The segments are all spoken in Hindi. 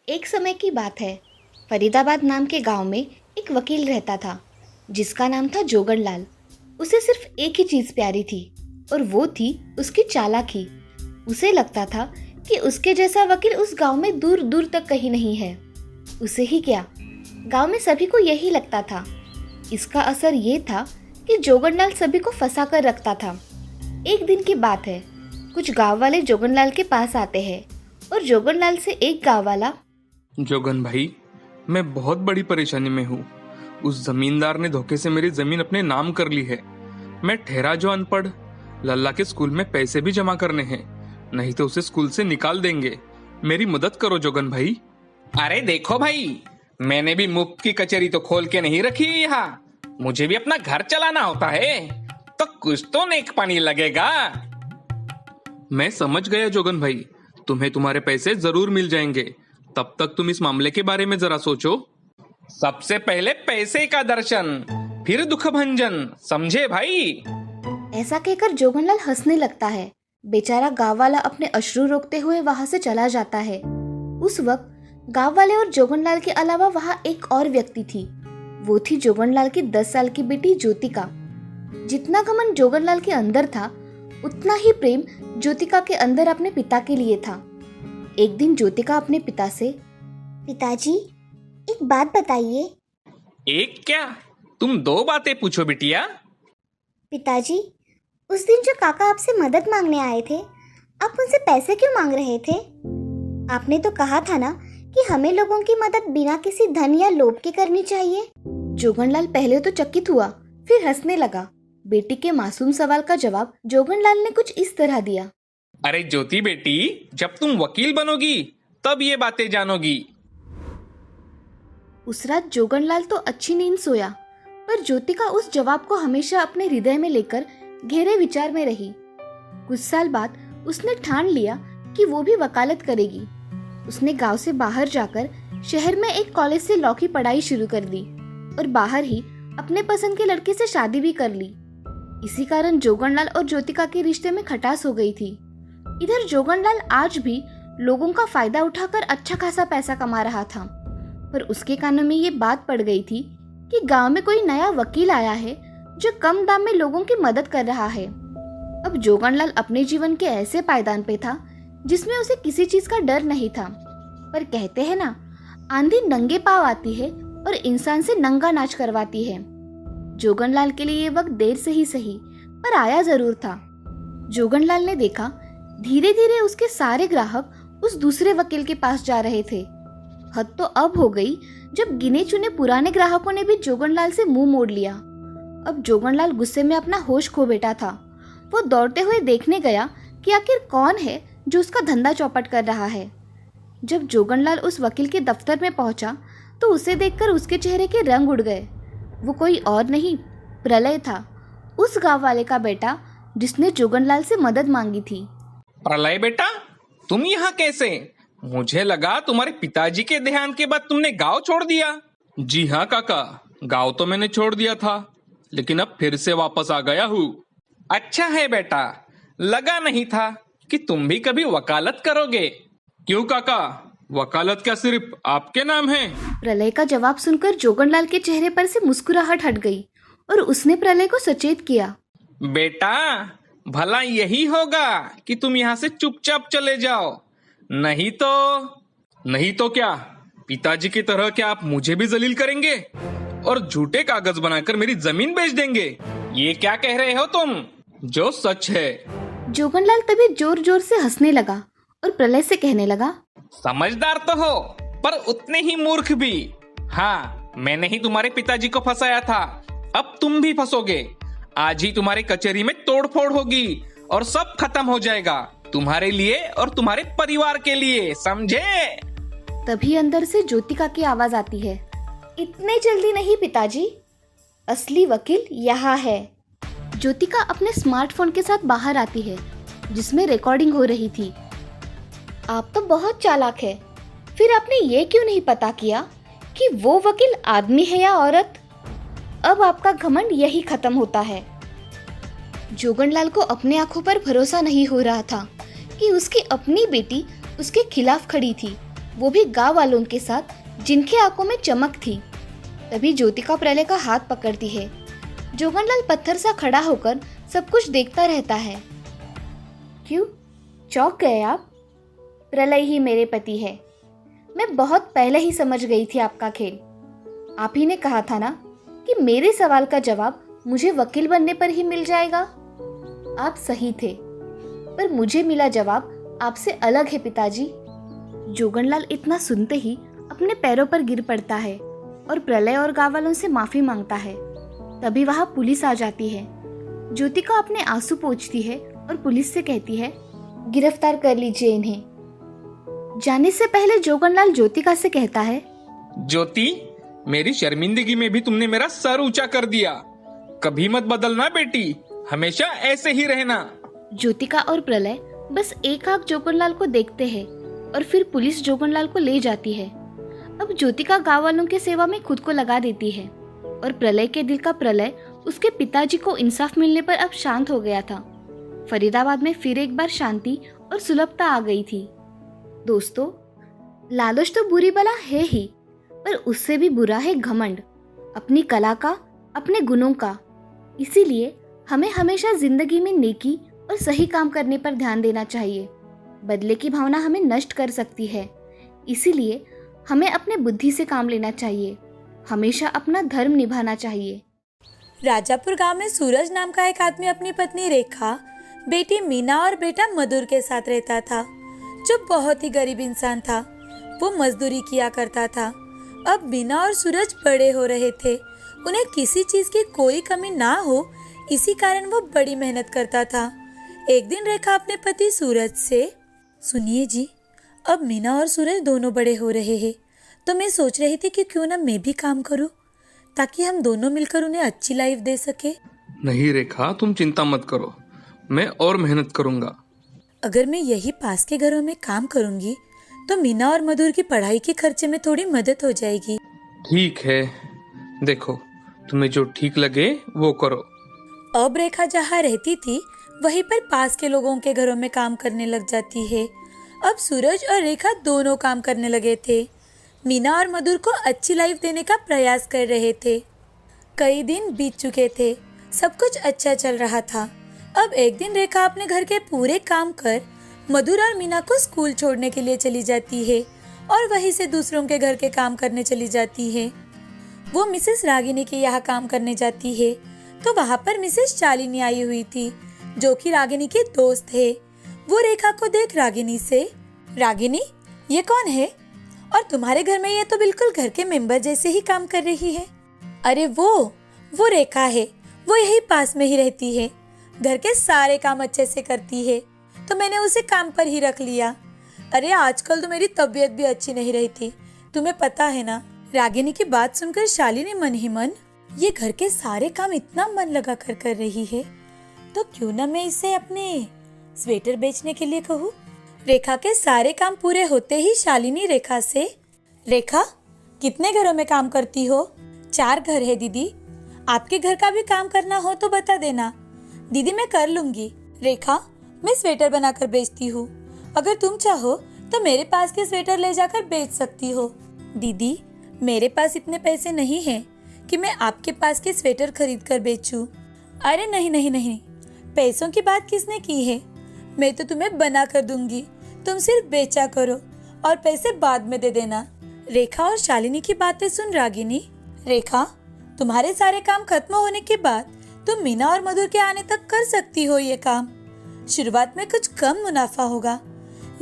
एक समय की बात है। फरीदाबाद नाम के गांव में एक वकील रहता था जिसका नाम था जोगनलाल। उसे सिर्फ एक ही चीज़ प्यारी थी और वो थी उसकी चालाकी। उसे लगता था कि उसके जैसा वकील उस गांव में दूर दूर तक कहीं नहीं है। उसे ही क्या, गांव में सभी को यही लगता था। इसका असर ये था कि जोगनलाल सभी को फंसा कर रखता था। एक दिन की बात है, कुछ गांव वाले जोगनलाल के पास आते हैं और जोगनलाल से एक गांव वाला, जोगन भाई, मैं बहुत बड़ी परेशानी में हूँ। उस जमींदार ने धोखे से मेरी जमीन अपने नाम कर ली है। मैं ठहरा जो अनपढ़, लल्ला के स्कूल में पैसे भी जमा करने हैं, नहीं तो उसे स्कूल से निकाल देंगे। मेरी मदद करो जोगन भाई। अरे देखो भाई, मैंने भी मुफ्त की कचहरी तो खोल के नहीं रखी है यहाँ। मुझे भी अपना घर चलाना होता है, तो कुछ तो नेक पानी लगेगा। मैं समझ गया जोगन भाई, तुम्हें तुम्हारे पैसे जरूर मिल जाएंगे। तब तक तुम इस मामले के बारे में जरा सोचो। सबसे पहले पैसे का दर्शन, फिर दुख भंजन, समझे भाई? ऐसा कहकर जोगनलाल हंसने लगता है। बेचारा गांव वाला अपने अश्रु रोकते हुए वहां से चला जाता है। उस वक्त गांव वाले और जोगनलाल के अलावा वहां एक और व्यक्ति थी। वो थी जोगनलाल की 10 साल की बेटी ज्योतिका। जितना घमंड जोगनलाल के अंदर था, उतना ही प्रेम ज्योतिका के अंदर अपने पिता के लिए था। एक दिन ज्योतिका अपने पिता से, पिताजी एक बात बताइए। एक क्या, तुम 2 बातें पूछो बिटिया। पिताजी, उस दिन जो काका आपसे मदद मांगने आए थे, आप उनसे पैसे क्यों मांग रहे थे? आपने तो कहा था ना कि हमें लोगों की मदद बिना किसी धन या लोभ के करनी चाहिए। जोगनलाल पहले तो चकित हुआ, फिर हंसने लगा। बेटी के मासूम सवाल का जवाब जोगनलाल ने कुछ इस तरह दिया। अरे ज्योति बेटी, जब तुम वकील बनोगी तब ये बातें जानोगी। उस रात जोगनलाल तो अच्छी नींद सोया, पर ज्योतिका उस जवाब को हमेशा अपने हृदय में लेकर गहरे विचार में रही। कुछ साल बाद उसने ठान लिया कि वो भी वकालत करेगी। उसने गांव से बाहर जाकर शहर में एक कॉलेज से लॉ की पढ़ाई शुरू कर दी और बाहर ही अपने पसंद के लड़के से शादी भी कर ली। इसी कारण जोगनलाल और ज्योतिका के रिश्ते में खटास हो गई थी। इधर जोगनलाल आज भी लोगों का फायदा उठाकर अच्छा खासा पैसा कमा रहा था, पर उसके कानों में ये बात पड़ गई थी कि गांव में कोई नया वकील आया है जो कम दाम में लोगों की मदद कर रहा है। अब जोगनलाल अपने जीवन के ऐसे पायदान पे था जिसमें उसे किसी चीज का डर नहीं था। पर कहते हैं ना, आंधी नंगे पांव आती है और इंसान से नंगा नाच करवाती है। जोगनलाल के लिए ये वक्त देर से ही सही, पर आया जरूर था। जोगनलाल ने देखा धीरे धीरे उसके सारे ग्राहक उस दूसरे वकील के पास जा रहे थे। हद तो अब हो गई जब गिने चुने पुराने ग्राहकों ने भी जोगनलाल से मुंह मोड़ लिया। अब जोगनलाल गुस्से में अपना होश खो बैठा था। वो दौड़ते हुए देखने गया कि आखिर कौन है जो उसका धंधा चौपट कर रहा है। जब जोगनलाल उस वकील के दफ्तर में पहुंचा तो उसे देखकर उसके चेहरे के रंग उड़ गए। वो कोई और नहीं, प्रलय था, उस गांव वाले का बेटा जिसने जोगनलाल से मदद मांगी थी। प्रलय बेटा, तुम यहाँ कैसे? मुझे लगा तुम्हारे पिताजी के देहांत के बाद तुमने गांव छोड़ दिया। जी हाँ काका, गाँव तो मैंने छोड़ दिया था, लेकिन अब फिर से वापस आ गया हूँ। अच्छा है बेटा, लगा नहीं था कि तुम भी कभी वकालत करोगे। क्यों काका, वकालत क्या सिर्फ आपके नाम है? प्रलय का जवाब सुनकर जोगनलाल के चेहरे पर से मुस्कुराहट हट गई और उसने प्रलय को सचेत किया। बेटा, भला यही होगा कि तुम यहाँ से चुपचाप चले जाओ, नहीं तो क्या, पिताजी की तरह क्या आप मुझे भी जलील करेंगे और झूठे कागज बनाकर मेरी जमीन बेच देंगे? ये क्या कह रहे हो तुम? जो सच है। जोगनलाल तभी जोर जोर से हंसने लगा और प्रलय से कहने लगा, समझदार तो हो, पर उतने ही मूर्ख भी। हाँ, मैंने ही तुम्हारे पिताजी को फंसाया था, अब तुम भी फंसोगे। आज ही तुम्हारी कचहरी में तोड़फोड़ होगी और सब खत्म हो जाएगा, तुम्हारे लिए और तुम्हारे परिवार के लिए, समझे? तभी अंदर से ज्योतिका की आवाज आती है, इतने जल्दी नहीं पिताजी, असली वकील यहाँ है। ज्योतिका अपने स्मार्टफोन के साथ बाहर आती है जिसमें रिकॉर्डिंग हो रही थी। आप तो बहुत चालाक है, फिर आपने ये क्यों नहीं पता किया कि वो वकील आदमी है या औरत? अब आपका घमंड यही खत्म होता है। जोगनलाल को अपने आंखों पर भरोसा नहीं हो रहा था कि उसकी अपनी बेटी उसके खिलाफ खड़ी थी। वो भी गांव वालों के साथ जिनकी आंखों में चमक थी। तभी ज्योतिका प्रलय का हाथ पकड़ती है। जोगनलाल पत्थर सा खड़ा होकर सब कुछ देखता रहता है। क्यों चौंक गए आप? प्रलय ही मेरे पति है। मैं बहुत पहले ही समझ गई थी आपका खेल। आप ही ने कहा था ना कि मेरे सवाल का जवाब मुझे वकील बनने पर ही मिल जाएगा। आप सही थे, पर मुझे मिला जवाब आपसे अलग है पिताजी। जोगनलाल इतना सुनते ही अपने पैरों पर गिर पड़ता है और प्रलय और गांव वालों से माफी मांगता है। तभी वहां पुलिस आ जाती है। ज्योतिका अपने आंसू पोंछती है और पुलिस से कहती है, गिरफ्तार कर लीजिए इन्हें। जाने से पहले जोगनलाल ज्योतिका से कहता है, ज्योति, मेरी शर्मिंदगी में भी तुमने मेरा सर ऊंचा कर दिया। कभी मत बदलना बेटी, हमेशा ऐसे ही रहना। ज्योतिका और प्रलय बस एक आंख जोगनलाल को देखते हैं और फिर पुलिस जोगनलाल को ले जाती है। अब ज्योतिका गांव वालों के सेवा में खुद को लगा देती है और प्रलय के दिल का प्रलय उसके पिताजी को इंसाफ मिलने पर अब शांत हो गया था। फरीदाबाद में फिर एक बार शांति और सुलभता आ गई थी। दोस्तों, लालच तो बुरी बला है ही, पर उससे भी बुरा है घमंड, अपनी कला का, अपने गुणों का। इसीलिए हमें हमेशा जिंदगी में नेकी और सही काम करने पर ध्यान देना चाहिए। बदले की भावना हमें नष्ट कर सकती है। इसीलिए हमें अपने बुद्धि से काम लेना चाहिए, हमेशा अपना धर्म निभाना चाहिए। राजापुर गांव में सूरज नाम का एक आदमी अपनी पत्नी रेखा, बेटी मीना और बेटा मधुर के साथ रहता था, जो बहुत ही गरीब इंसान था। वो मजदूरी किया करता था। अब मीना और सूरज बड़े हो रहे थे, उन्हें किसी चीज की कोई कमी ना हो, इसी कारण वो बड़ी मेहनत करता था। एक दिन रेखा अपने पति सूरज से, सुनिए जी, अब मीना और सूरज दोनों बड़े हो रहे हैं, तो मैं सोच रही थी कि क्यों ना मैं भी काम करूं, ताकि हम दोनों मिलकर उन्हें अच्छी लाइफ दे सके। नहीं रेखा, तुम चिंता मत करो, मैं और मेहनत करूंगा। अगर मैं यही पास के घरों में काम करूंगी तो मीना और मधुर की पढ़ाई के खर्चे में थोड़ी मदद हो जाएगी। ठीक है, देखो तुम्हें जो ठीक लगे वो करो। अब रेखा जहाँ रहती थी वहीं पर पास के लोगों के घरों में काम करने लग जाती है। अब सूरज और रेखा दोनों काम करने लगे थे। मीना और मधुर को अच्छी लाइफ देने का प्रयास कर रहे थे। कई दिन बीत चुके थे, सब कुछ अच्छा चल रहा था। अब एक दिन रेखा अपने घर के पूरे काम कर मधुर और मीना को स्कूल छोड़ने के लिए चली जाती है और वहीं से दूसरों के घर के काम करने चली जाती है। वो मिसेस रागिनी के यहाँ काम करने जाती है तो वहाँ पर मिसेस शालिनी आई हुई थी, जो कि रागिनी के दोस्त है। वो रेखा को देख रागिनी से, रागिनी, ये कौन है? और तुम्हारे घर में ये तो बिल्कुल घर के मेंबर जैसे ही काम कर रही है। अरे वो रेखा है, वो यही पास में ही रहती है, घर के सारे काम अच्छे से करती है, तो मैंने उसे काम पर ही रख लिया। अरे आजकल तो मेरी तबीयत भी अच्छी नहीं रही थी, तुम्हें पता है ना। रागिनी की बात सुनकर शालिनी मन ही मन, ये घर के सारे काम इतना मन लगा कर रही है, तो क्यों ना मैं इसे अपने स्वेटर बेचने के लिए कहूँ। रेखा के सारे काम पूरे होते ही शालिनी रेखा से, रेखा, कितने घरों में काम करती हो? 4 घर है दीदी, आपके घर का भी काम करना हो तो बता देना। दीदी मैं कर लूंगी। रेखा, मैं स्वेटर बनाकर बेचती हूँ, अगर तुम चाहो तो मेरे पास के स्वेटर ले जाकर बेच सकती हो। दीदी, मेरे पास इतने पैसे नहीं हैं कि मैं आपके पास के स्वेटर खरीद कर बेचूं। अरे नहीं, पैसों की बात किसने की है? मैं तो तुम्हें बना कर दूंगी, तुम सिर्फ बेचा करो और पैसे बाद में दे देना। रेखा और शालिनी की बातें सुन रागिनी, रेखा, तुम्हारे सारे काम खत्म होने के बाद तुम मीना और मधुर के आने तक कर सकती हो ये काम। शुरुआत में कुछ कम मुनाफा होगा,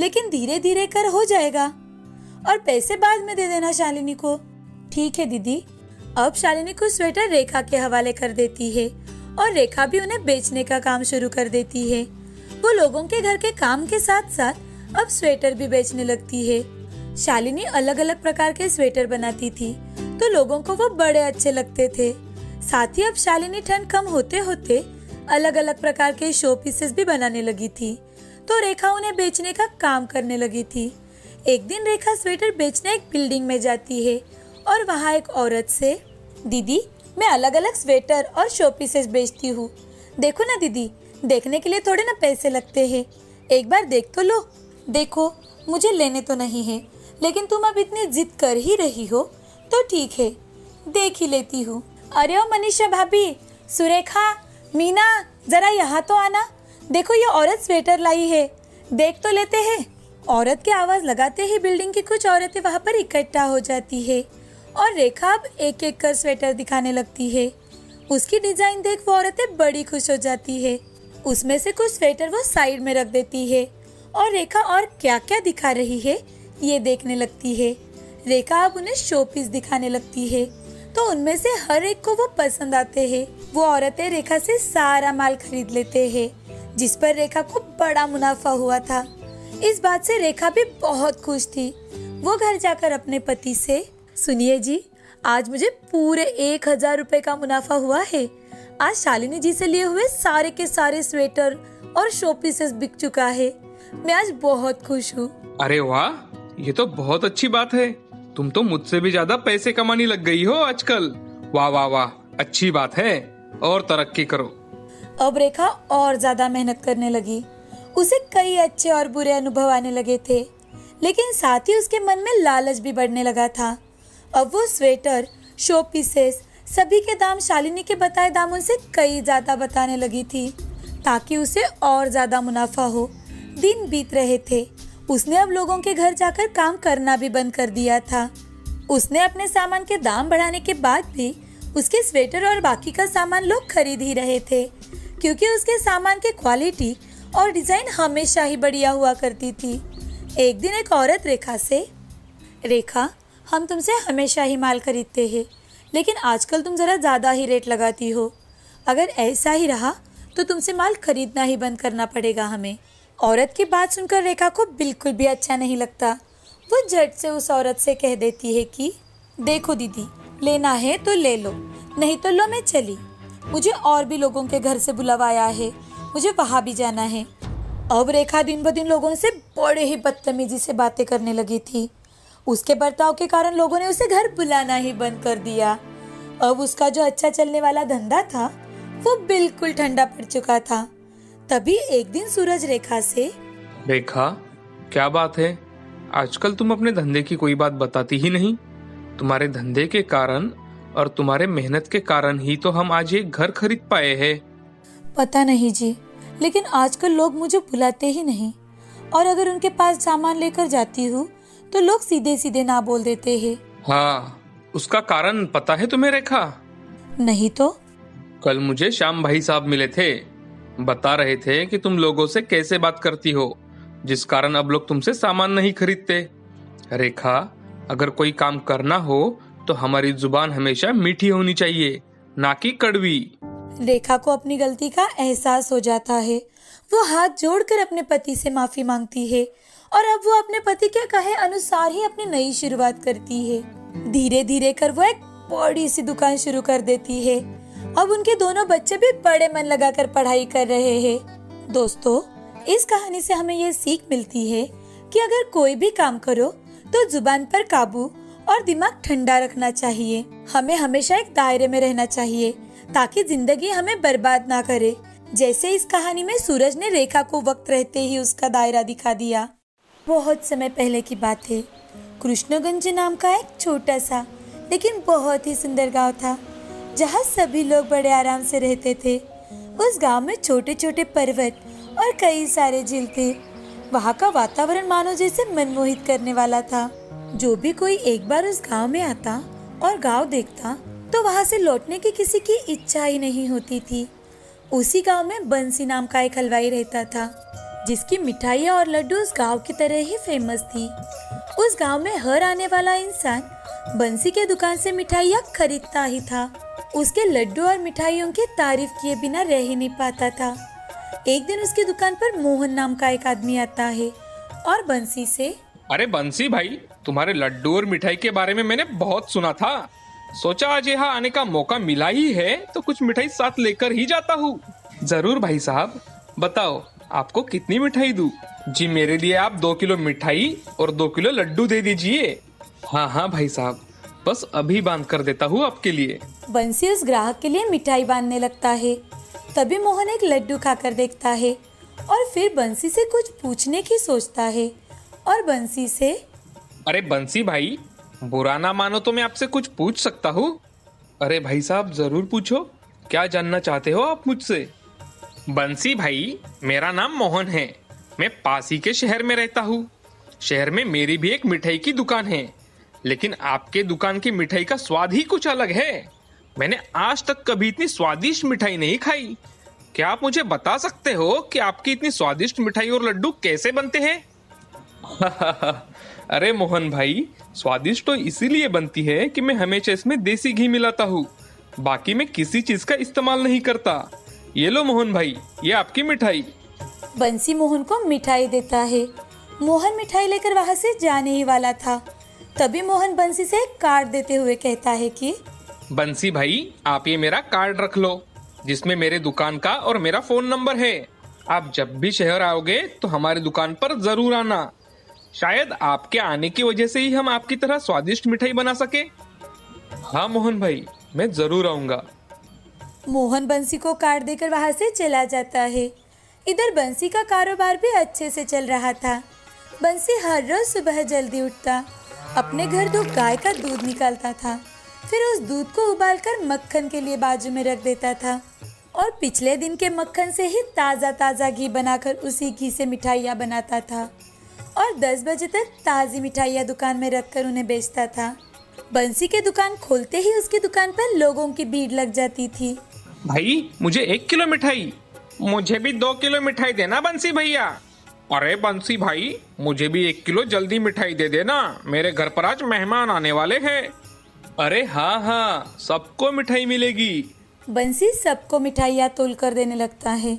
लेकिन धीरे धीरे कर हो जाएगा और पैसे बाद में दे देना शालिनी को। ठीक है दीदी। अब शालिनी को स्वेटर रेखा के हवाले कर देती है और रेखा भी उन्हें बेचने का काम शुरू कर देती है। वो लोगों के घर के काम के साथ साथ अब स्वेटर भी बेचने लगती है। शालिनी अलग अलग प्रकार के स्वेटर बनाती थी तो लोगों को वो बड़े अच्छे लगते थे। साथ ही अब शालिनी ठंड कम होते होते अलग अलग प्रकार के शो पीसेस भी बनाने लगी थी, तो रेखा उन्हें बेचने का काम करने लगी थी। एक दिन रेखा स्वेटर बेचने एक बिल्डिंग में जाती है और वहाँ एक औरत से, दीदी, मैं अलग अलग स्वेटर और शो पीसेस बेचती हूँ, देखो ना दीदी, देखने के लिए थोड़े ना पैसे लगते हैं, एक बार देख तो लो। देखो, मुझे लेने तो नहीं है, लेकिन तुम अब इतनी जिद कर ही रही हो तो ठीक है, देख ही लेती हूँ। अरे ओ मनीषा भाभी, सुरेखा, मीना, जरा यहाँ तो आना। देखो ये औरत स्वेटर लाई है, देख तो लेते हैं। औरत की आवाज़ लगाते ही बिल्डिंग की कुछ औरतें वहाँ पर इकट्ठा हो जाती है और रेखा अब एक एक कर स्वेटर दिखाने लगती है। उसकी डिजाइन देख वो औरतें बड़ी खुश हो जाती है। उसमें से कुछ स्वेटर वो साइड में रख देती है और रेखा और क्या क्या दिखा रही है ये देखने लगती है। रेखा अब उन्हें शो पीस दिखाने लगती है तो उनमें से हर एक को वो पसंद आते हैं। वो औरतें रेखा से सारा माल खरीद लेते हैं, जिस पर रेखा को बड़ा मुनाफा हुआ था। इस बात से रेखा भी बहुत खुश थी। वो घर जाकर अपने पति से, सुनिए जी, आज मुझे पूरे 1000 रुपए का मुनाफा हुआ है। आज शालिनी जी से लिए हुए सारे के सारे स्वेटर और शो पीसेस बिक चुका है। मैं आज बहुत खुश हूँ। अरे वाह, ये तो बहुत अच्छी बात है। तुम तो मुझसे भी ज्यादा पैसे कमाने लग गई हो आजकल। वाह वाह वाह, अच्छी बात है, और तरक्की करो। अब रेखा और ज्यादा मेहनत करने लगी। उसे कई अच्छे और बुरे अनुभव आने लगे थे, लेकिन साथ ही उसके मन में लालच भी बढ़ने लगा था। अब वो स्वेटर, शो पीसेस सभी के दाम शालिनी के बताए दामों से कई ज्यादा बताने लगी थी, ताकि उसे और ज्यादा मुनाफा हो। दिन बीत रहे थे। उसने अब लोगों के घर जाकर काम करना भी बंद कर दिया था। उसने अपने सामान के दाम बढ़ाने के बाद भी उसके स्वेटर और बाकी का सामान लोग खरीद ही रहे थे, क्योंकि उसके सामान की क्वालिटी और डिजाइन हमेशा ही बढ़िया हुआ करती थी। एक दिन एक औरत रेखा से, रेखा, हम तुमसे हमेशा ही माल खरीदते हैं, लेकिन आजकल तुम ज़रा ज़्यादा ही रेट लगाती हो। अगर ऐसा ही रहा तो तुमसे माल खरीदना ही बंद करना पड़ेगा हमें। औरत की बात सुनकर रेखा को बिल्कुल भी अच्छा नहीं लगता। वो झट से उस औरत से कह देती है कि देखो दीदी, लेना है तो ले लो, नहीं तो लो मैं चली। मुझे और भी लोगों के घर से बुलावाया है, मुझे वहाँ भी जाना है। अब रेखा दिन ब दिन लोगों से बड़े ही बदतमीजी से बातें करने लगी थी। उसके बर्ताव के कारण लोगों ने उसे घर बुलाना ही बंद कर दिया। अब उसका जो अच्छा चलने वाला धंधा था वो बिल्कुल ठंडा पड़ चुका था। तभी एक दिन सूरज रेखा से, रेखा, क्या बात है, आजकल तुम अपने धंधे की कोई बात बताती ही नहीं। तुम्हारे धंधे के कारण और तुम्हारे मेहनत के कारण ही तो हम आज ये घर खरीद पाए हैं। पता नहीं जी, लेकिन आजकल लोग मुझे बुलाते ही नहीं, और अगर उनके पास सामान लेकर जाती हूँ तो लोग सीधे सीधे ना बोल देते हैं। हाँ, उसका कारण पता है तुम्हें रेखा? नहीं तो? कल मुझे श्याम भाई साहब मिले थे, बता रहे थे कि तुम लोगों से कैसे बात करती हो, जिस कारण अब लोग तुमसे सामान नहीं खरीदते। रेखा, अगर कोई काम करना हो तो हमारी जुबान हमेशा मीठी होनी चाहिए, ना कि कड़वी। रेखा को अपनी गलती का एहसास हो जाता है। वो हाथ जोड़कर अपने पति से माफी मांगती है और अब वो अपने पति के कहे अनुसार ही अपनी नई शुरुआत करती है। धीरे धीरे कर वो एक बड़ी सी दुकान शुरू कर देती है। अब उनके दोनों बच्चे भी बड़े मन लगाकर पढ़ाई कर रहे हैं। दोस्तों, इस कहानी से हमें ये सीख मिलती है कि अगर कोई भी काम करो तो जुबान पर काबू और दिमाग ठंडा रखना चाहिए। हमें हमेशा एक दायरे में रहना चाहिए ताकि जिंदगी हमें बर्बाद ना करे। जैसे इस कहानी में सूरज ने रेखा को वक्त रहते ही उसका दायरा दिखा दिया। बहुत समय पहले की बात है। कृष्णगंज नाम का एक छोटा सा लेकिन बहुत ही सुंदर गांव था, जहां सभी लोग बड़े आराम से रहते थे। उस गांव में छोटे छोटे पर्वत और कई सारे झील थे। वहां का वातावरण मानो जैसे मनमोहित करने वाला था। जो भी कोई एक बार उस गांव में आता और गांव देखता तो वहां से लौटने की किसी की इच्छा ही नहीं होती थी। उसी गांव में बंसी नाम का एक हलवाई रहता था, जिसकी मिठाइयाँ और लड्डू उस गांव की तरह ही फेमस थी। उस गांव में हर आने वाला इंसान बंसी के दुकान से मिठाइयाँ खरीदता ही था। उसके लड्डू और मिठाइयों की तारीफ किए बिना रह ही नहीं पाता था। एक दिन उसकी दुकान पर मोहन नाम का एक आदमी आता है और बंसी से, अरे बंसी भाई, तुम्हारे लड्डू और मिठाई के बारे में मैंने बहुत सुना था। सोचा आज यहाँ आने का मौका मिला ही है तो कुछ मिठाई साथ लेकर ही जाता हूँ। जरूर भाई साहब, बताओ आपको कितनी मिठाई दूँ? जी मेरे लिए आप 2 किलो मिठाई और 2 किलो लड्डू दे दीजिए। हाँ हाँ भाई साहब, बस अभी बांध कर देता हूँ आपके लिए। बंसी उस ग्राहक के लिए मिठाई बांधने लगता है। तभी मोहन एक लड्डू खाकर देखता है और फिर बंसी से कुछ पूछने की सोचता है और बंसी से, अरे बंसी भाई, बुरा ना मानो तो मैं आपसे कुछ पूछ सकता हूँ? अरे भाई साहब जरूर पूछो, क्या जानना चाहते हो आप मुझसे? बंसी भाई, मेरा नाम मोहन है। मैं पास ही के शहर में रहता हूँ। शहर में मेरी भी एक मिठाई की दुकान है, लेकिन आपके दुकान की मिठाई का स्वाद ही कुछ अलग है। मैंने आज तक कभी इतनी स्वादिष्ट मिठाई नहीं खाई। क्या आप मुझे बता सकते हो कि आपकी इतनी स्वादिष्ट मिठाई और लड्डू कैसे बनते हैं? अरे मोहन भाई, स्वादिष्ट तो इसीलिए बनती है कि मैं हमेशा इसमें देसी घी मिलाता हूँ। बाकी मैं किसी चीज का इस्तेमाल नहीं करता। ये लो मोहन भाई, ये आपकी मिठाई। बंसी मोहन को मिठाई देता है। मोहन मिठाई लेकर वहां से जाने ही वाला था, तभी मोहन बंसी से एक कार्ड देते हुए कहता है कि बंसी भाई, आप ये मेरा कार्ड रख लो, जिसमें मेरे दुकान का और मेरा फोन नंबर है। आप जब भी शहर आओगे तो हमारी दुकान पर जरूर आना। शायद आपके आने की वजह से ही हम आपकी तरह स्वादिष्ट मिठाई बना सके। हाँ मोहन भाई, मैं जरूर आऊंगा। मोहन बंसी को कार्ड देकर वहां से चला जाता है। इधर बंसी का कारोबार भी अच्छे से चल रहा था। बंसी हर रोज सुबह जल्दी उठता, अपने घर 2 गाय का दूध निकालता था, फिर उस दूध को उबालकर मक्खन के लिए बाजू में रख देता था और पिछले दिन के मक्खन से ही ताज़ा ताज़ा घी बनाकर उसी घी से मिठाइयाँ बनाता था और 10 बजे तक ताज़ी मिठाइयाँ दुकान में रखकर उन्हें बेचता था। बंसी के दुकान खोलते ही उसकी दुकान पर लोगों की भीड़ लग जाती थी। भाई, मुझे 1 किलो मिठाई। मुझे भी 2 किलो मिठाई देना बंसी भैया। अरे बंसी भाई, मुझे भी 1 किलो जल्दी मिठाई दे देना, मेरे घर पर आज मेहमान आने वाले हैं। अरे हाँ हाँ, सबको मिठाई मिलेगी। बंसी सबको मिठाइयाँ तोल कर देने लगता है।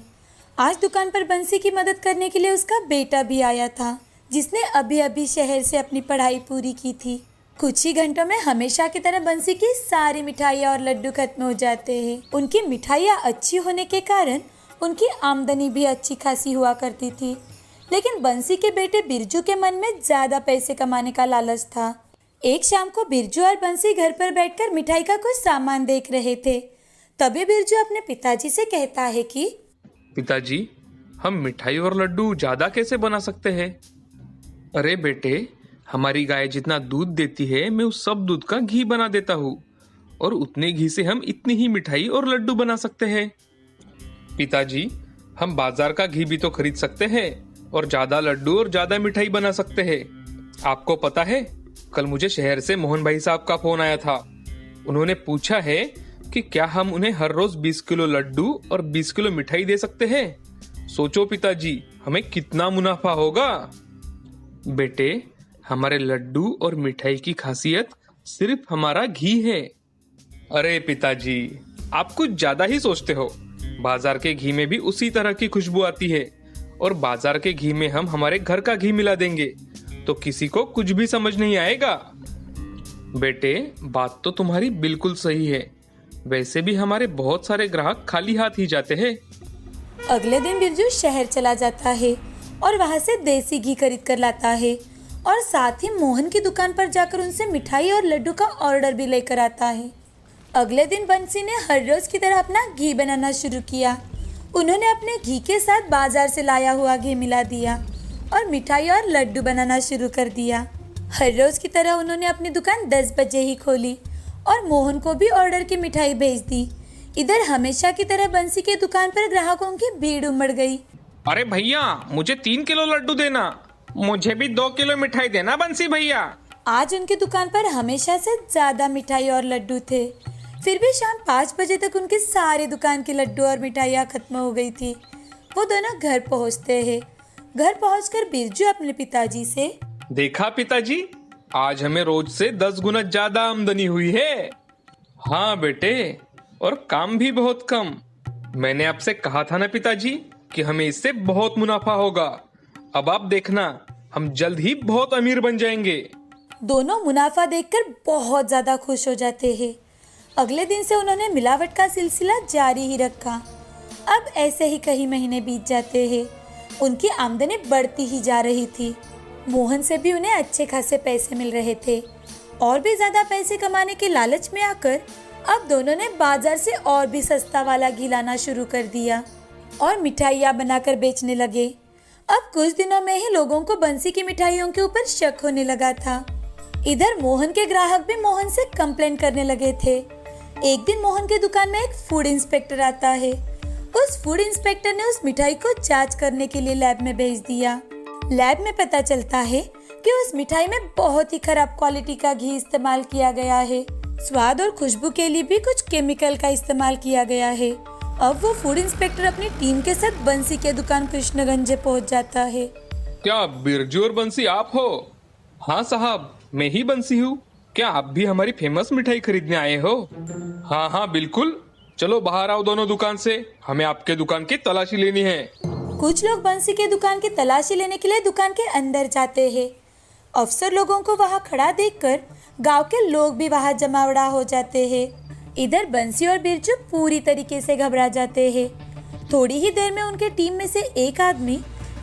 आज दुकान पर बंसी की मदद करने के लिए उसका बेटा भी आया था, जिसने अभी अभी शहर से अपनी पढ़ाई पूरी की थी। कुछ ही घंटों में हमेशा की तरह बंसी की सारी मिठाइयाँ और लड्डू खत्म हो जाते हैं। उनकी मिठाइयाँ अच्छी होने के कारण उनकी आमदनी भी अच्छी खासी हुआ करती थी, लेकिन बंसी के बेटे बिरजू के मन में ज़्यादा पैसे कमाने का लालच था। एक शाम को बिरजू और बंसी घर पर बैठकर मिठाई का कुछ सामान देख रहे थे। तभी बिरजू अपने पिताजी से कहता है कि पिताजी, हम मिठाई और लड्डू ज्यादा कैसे बना सकते हैं? अरे बेटे, हमारी गाय जितना दूध देती है, मैं उस सब दूध का घी बना देता हूँ और उतने घी से हम इतनी ही मिठाई और लड्डू बना सकते हैं। पिताजी, हम बाजार का घी भी तो खरीद सकते हैं और ज्यादा लड्डू और ज्यादा मिठाई बना सकते हैं। आपको पता है, कल मुझे शहर से मोहन भाई साहब का फोन आया था। उन्होंने पूछा है कि क्या हम उन्हें हर रोज 20 किलो लड्डू और 20 किलो मिठाई दे सकते हैं। सोचो पिताजी, हमें कितना मुनाफा होगा। बेटे, हमारे लड्डू और मिठाई की खासियत सिर्फ हमारा घी है। अरे पिताजी, आप कुछ ज्यादा ही सोचते हो। बाजार के घी में भी उसी तरह की खुशबू आती है और बाजार के घी में हम हमारे घर का घी मिला देंगे तो किसी को कुछ भी समझ नहीं आएगा। बेटे, बात तो तुम्हारी बिल्कुल सही है। वैसे भी हमारे बहुत सारे ग्राहक खाली हाथ ही जाते हैं। अगले दिन बिरजू शहर चला जाता है और वहां से देसी घी खरीद कर लाता है और साथ ही मोहन की दुकान पर जाकर उनसे मिठाई और लड्डू का ऑर्डर भी लेकर आता है। अगले दिन बंसी ने हर रोज की तरह अपना घी बनाना शुरू किया। उन्होंने अपने घी के साथ बाजार से लाया हुआ घी मिला दिया और मिठाई और लड्डू बनाना शुरू कर दिया। हर रोज की तरह उन्होंने अपनी दुकान 10 बजे ही खोली और मोहन को भी ऑर्डर की मिठाई भेज दी। इधर हमेशा की तरह बंसी के दुकान पर ग्राहकों की भीड़ उमड़ गई। अरे भैया, मुझे 3 किलो लड्डू देना। मुझे भी 2 किलो मिठाई देना बंसी भैया। आज उनकी दुकान पर हमेशा से ज्यादा मिठाई और लड्डू थे। फिर भी शाम 5 बजे तक उनकी सारी दुकान की लड्डू और मिठाइयाँ खत्म हो गई थी। वो दोनों घर पहुँचते हैं। घर पहुँचकर बिरजू अपने पिताजी से, देखा पिताजी, आज हमें रोज से 10 गुना ज्यादा आमदनी हुई है। हाँ बेटे, और काम भी बहुत कम। मैंने आपसे कहा था ना पिताजी कि हमें इससे बहुत मुनाफा होगा। अब आप देखना, हम जल्द ही बहुत अमीर बन जाएंगे। दोनों मुनाफा देखकर बहुत ज्यादा खुश हो जाते हैं। अगले दिन से उन्होंने मिलावट का सिलसिला जारी ही रखा। अब ऐसे ही कई महीने बीत जाते हैं। उनकी आमदनी बढ़ती ही जा रही थी। मोहन से भी उन्हें अच्छे खासे पैसे मिल रहे थे और भी ज्यादा पैसे कमाने के लालच में आकर अब दोनों ने बाजार से और भी सस्ता वाला घी लाना शुरू कर दिया और मिठाइयाँ बनाकर बेचने लगे। अब कुछ दिनों में ही लोगों को बंसी की मिठाइयों के ऊपर शक होने लगा था। इधर मोहन के ग्राहक भी मोहन से कंप्लेन करने लगे थे। एक दिन मोहन की दुकान में एक फूड इंस्पेक्टर आता है। उस फूड इंस्पेक्टर ने उस मिठाई को जांच करने के लिए लैब में भेज दिया। लैब में पता चलता है कि उस मिठाई में बहुत ही खराब क्वालिटी का घी इस्तेमाल किया गया है। स्वाद और खुशबू के लिए भी कुछ केमिकल का इस्तेमाल किया गया है। अब वो फूड इंस्पेक्टर अपनी टीम के साथ बंसी के दुकान कृष्णगंज पहुंच जाता है। क्या बिरजू और बंसी आप हो? हाँ साहब, मैं ही बंसी हूँ। क्या आप भी हमारी फेमस मिठाई खरीदने आए हो? हाँ हाँ बिल्कुल, चलो बाहर आओ दोनों दुकान से, हमें आपके दुकान की तलाशी लेनी है। कुछ लोग बंसी के दुकान की तलाशी लेने के लिए दुकान के अंदर जाते हैं। अफसर लोगों को वहां खड़ा देखकर गांव के लोग भी वहां जमावड़ा हो जाते हैं। इधर बंसी और बिरजू पूरी तरीके से घबरा जाते हैं। थोड़ी ही देर में उनके टीम में से एक आदमी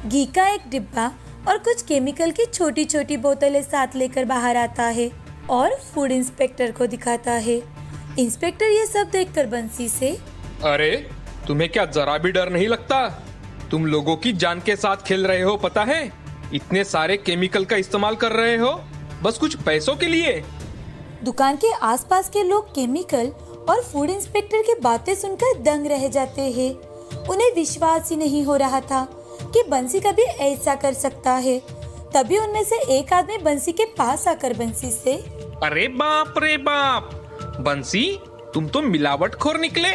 घी का एक डिब्बा और कुछ केमिकल की छोटी छोटी बोतलें साथ लेकर बाहर आता है और फूड इंस्पेक्टर को दिखाता है। इंस्पेक्टर ये सब देखकर बंसी से, अरे तुम्हें क्या जरा भी डर नहीं लगता? तुम लोगों की जान के साथ खेल रहे हो, पता है? इतने सारे केमिकल का इस्तेमाल कर रहे हो बस कुछ पैसों के लिए। दुकान के आसपास के लोग केमिकल और फूड इंस्पेक्टर की बातें सुनकर दंग रह जाते हैं। उन्हें विश्वास ही नहीं हो रहा था कि बंसी कभी ऐसा कर सकता है। तभी उनमें से एक आदमी बंसी के पास आकर बंसी से, अरे बाप रे बाप, बंसी तुम तो मिलावटखोर निकले।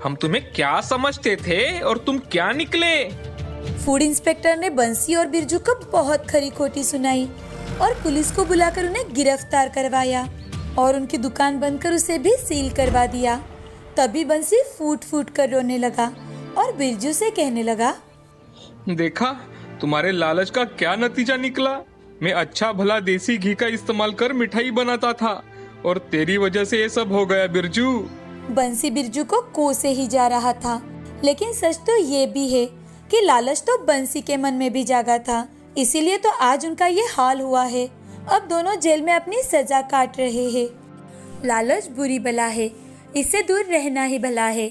हम तुम्हें क्या समझते थे और तुम क्या निकले। फूड इंस्पेक्टर ने बंसी और बिरजू को बहुत खरी खोटी सुनाई और पुलिस को बुलाकर उन्हें गिरफ्तार करवाया और उनकी दुकान बंद कर उसे भी सील करवा दिया। तभी बंसी फूट फूट कर रोने लगा और बिरजू से कहने लगा, देखा तुम्हारे लालच का क्या नतीजा निकला। मैं अच्छा भला देसी घी का इस्तेमाल कर मिठाई बनाता था और तेरी वजह से ये सब हो गया बिरजू। बंसी बिरजू को कोसे ही जा रहा था, लेकिन सच तो ये भी है कि लालच तो बंसी के मन में भी जागा था। इसीलिए तो आज उनका ये हाल हुआ है। अब दोनों जेल में अपनी सजा काट रहे हैं। लालच बुरी बला है, इससे दूर रहना ही भला है।